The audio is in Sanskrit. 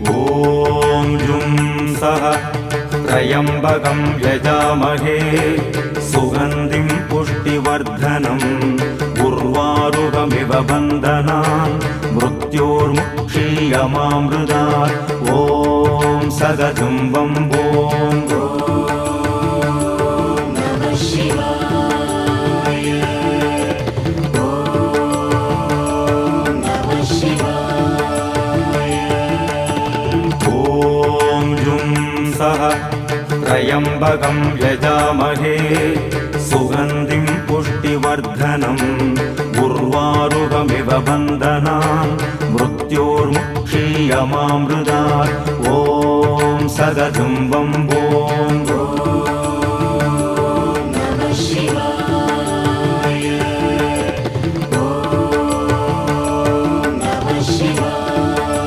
ॐ जुं सः त्र्यम्बकं यजामहे सुगन्धिं पुष्टिवर्धनम् उर्वारुकमिव बन्धनान् मृत्योर्मुक्षीयमामृतात् ॐ सदजुं वम्बो त्र्यम्बकं यजामहे सुगन्धिं पुष्टिवर्धनम् उर्वारुकमिव बन्धनान् मृत्योर्मुक्षीयमामृतात् ॐ सदजुं वम्बो